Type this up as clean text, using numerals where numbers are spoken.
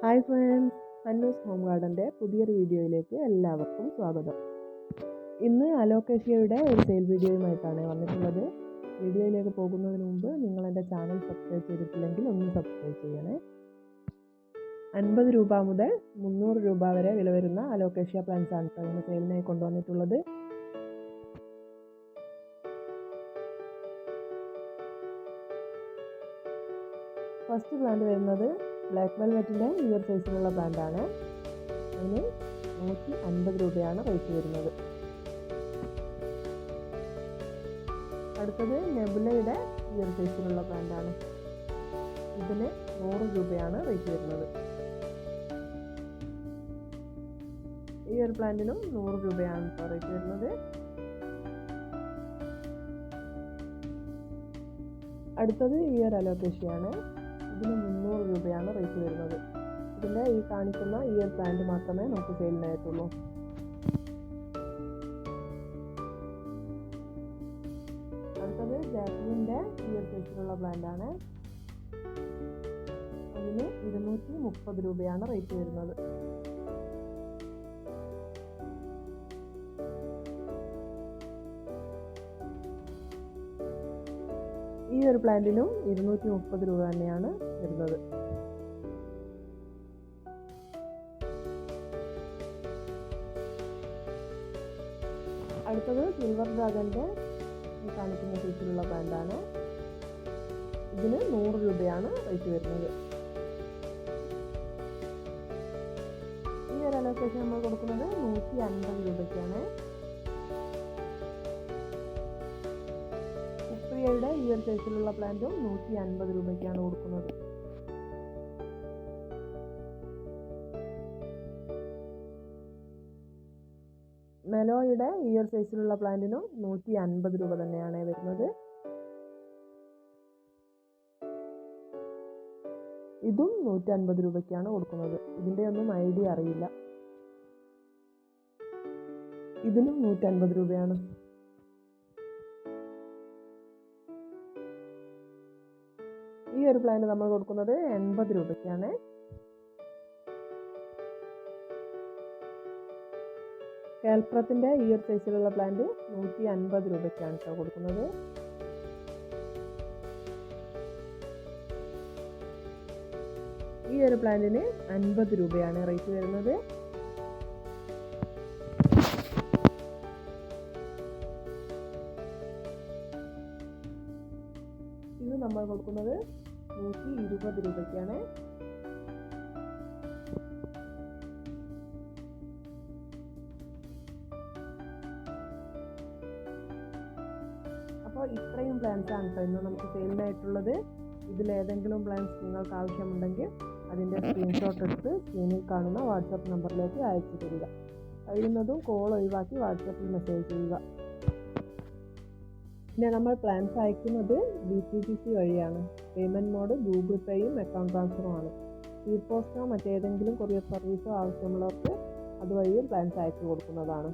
Hi friends, ഹന്നൂസ് home ഗാർഡൻ്റെ പുതിയൊരു വീഡിയോയിലേക്ക് എല്ലാവർക്കും സ്വാഗതം. ഇന്ന് അലോക്കേഷ്യയുടെ ഒരു സെയിൽ വീഡിയോയുമായിട്ടാണ് വന്നിട്ടുള്ളത്. വീഡിയോയിലേക്ക് പോകുന്നതിന് മുമ്പ് നിങ്ങൾ എൻ്റെ ചാനൽ സബ്സ്ക്രൈബ് ചെയ്തിട്ടില്ലെങ്കിൽ ഒന്ന് സബ്സ്ക്രൈബ് ചെയ്യണേ. 50 രൂപ മുതൽ 300 രൂപ വരെ വില വരുന്ന അലോക്കേഷ്യ പ്ലാന്റ്സ് ആണ് കേട്ടോ ഇന്ന് സെയിലിനായി കൊണ്ടുവന്നിട്ടുള്ളത്. ഫസ്റ്റ് പ്ലാന്റ് വരുന്നത് ബ്ലാക്ക് വെൽവെറ്റിൻ്റെ ഈ ഒരു സൈസിലുള്ള പ്ലാന്റാണ്. അതിന് 150 രൂപയാണ് റേറ്റ് വരുന്നത്. അടുത്തത് നെബുലയുടെ ഈ ഒരു സൈസിലുള്ള പ്ലാന്റാണ്. ഇതിന് 100 രൂപയാണ് റേറ്റ് വരുന്നത്. ഈ ഒരു പ്ലാന്റിനും 100 രൂപയാണ് റേറ്റ് വരുന്നത്. അടുത്തത് ഈ ഒരു അലോക്കേഷ്യയാണ്. ഇതിന് 300 രൂപയാണ് റേറ്റ് വരുന്നത്. ഇതിൻ്റെ ഈ കാണിക്കുന്ന ഈ ഒരു പ്ലാന്റ് മാത്രമേ നമുക്ക് സെയിലിനായിട്ടുള്ളൂ. അടുത്തത് ജാസ്മിൻ്റെ ഈ ഒരു സൈസിലുള്ള പ്ലാന്റാണ്. അതിന് 230 രൂപയാണ് റേറ്റ് വരുന്നത്. ഈ ഒരു പ്ലാന്റിനും 230 രൂപ തന്നെയാണ് വരുന്നത്. അടുത്തത് സിൽവർ ഡ്രാഗൻ്റെ ഈ കാണിക്കുന്ന സൈസിലുള്ള പ്ലാന്റാണ്. ഇതിന് 100 രൂപയാണ് റേറ്റ് വരുന്നത്. ഈ ഒരു അലോക്കേഷൻ നമ്മൾ കൊടുക്കുന്നത് 150 രൂപയ്ക്കാണ്. ഉപ്രിയയുടെ ഈ ഒരു സൈസിലുള്ള പ്ലാന്റും 150 രൂപയ്ക്കാണ് കൊടുക്കുന്നത്. മെലോയുടെ ഈ ഒരു സൈസിലുള്ള പ്ലാന്റിനും 150 രൂപ തന്നെയാണ് വരുന്നത്. ഇതും 150 രൂപയ്ക്കാണ് കൊടുക്കുന്നത്. ഇതിൻ്റെ ഒന്നും ഐഡിയ അറിയില്ല. ഇതിനും 150 രൂപയാണ്. ഈ ഒരു പ്ലാന്റ് നമ്മൾ കൊടുക്കുന്നത് 80 രൂപയ്ക്കാണ്. കാൽപ്രത്തിൻ്റെ ഈ ഒരു സൈസിലുള്ള പ്ലാന്റ് 150 രൂപയ്ക്കാണ് കേട്ടോ കൊടുക്കുന്നത്. ഈ ഒരു പ്ലാന്റിന് 50 രൂപയാണ് റേറ്റ് വരുന്നത്. ഇത് നമ്മൾ കൊടുക്കുന്നത് 120 രൂപയ്ക്കാണ്. അപ്പോൾ ഇത്രയും പ്ലാന്റ്സ് ആണ് കേട്ടോ ഇന്ന് നമുക്ക് സെയിലിനായിട്ടുള്ളത്. ഇതിലേതെങ്കിലും പ്ലാന്റ്സ് നിങ്ങൾക്ക് ആവശ്യമുണ്ടെങ്കിൽ അതിൻ്റെ സ്ക്രീൻഷോട്ട് എടുത്ത് സ്ക്രീനിൽ കാണുന്ന വാട്സപ്പ് നമ്പറിലേക്ക് അയച്ചു തരിക. കഴിയുന്നതും കോൾ ഒഴിവാക്കി വാട്സപ്പിൽ മെസ്സേജ് ചെയ്യുക. പിന്നെ നമ്മൾ പ്ലാൻസ് അയക്കുന്നത് DTDC വഴിയാണ്. പേയ്മെൻറ്റ് മോഡ് ഗൂഗിൾ പേയും അക്കൗണ്ട് ട്രാൻസ്ഫറും ആണ്. സ്പീഡ് പോസ്റ്റോ മറ്റേതെങ്കിലും കൊറിയർ സർവീസോ ആവശ്യമുള്ളവർക്ക് അതുവഴിയും പ്ലാൻസ് അയച്ചു കൊടുക്കുന്നതാണ്.